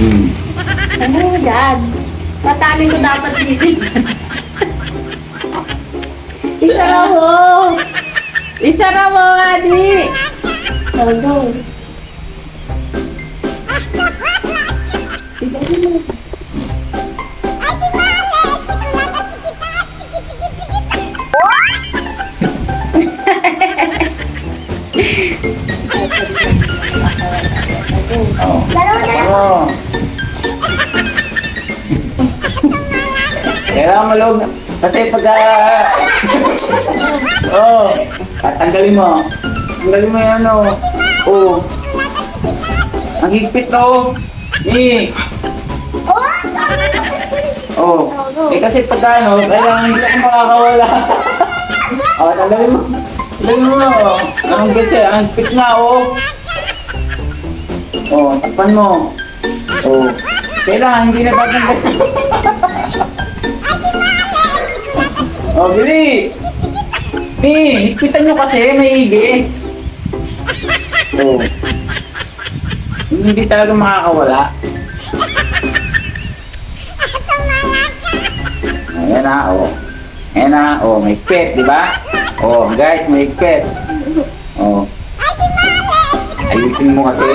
Ano yan? Patali ko dapat dito. Isara mo! Isara mo, Adi! Oh, go. Tignan mo. Oh. Kailangan malog. Kasi pagka... oh, tanggalin mo. Tanggalin mo yan, oh. Oh. Ang higpit, oh. Ni. Oh. Eh kasi pagka ano, kailangan hindi ka makakawala. Oh, tanggalin mo. Tanggalin mo, oh. Anong gets eh? Ang higpit na, oh. Oh, takpan mo. Oh. Kailangan hindi na tatanggal. Oh, Billy! Higpitan nyo kasi, maigi. Oh. Hindi talaga makakawala. Ayan na, oh. Ayan na, oh, may higpit, di ba? Oh, guys, may higpit. Oh. Ayusin mo kasi.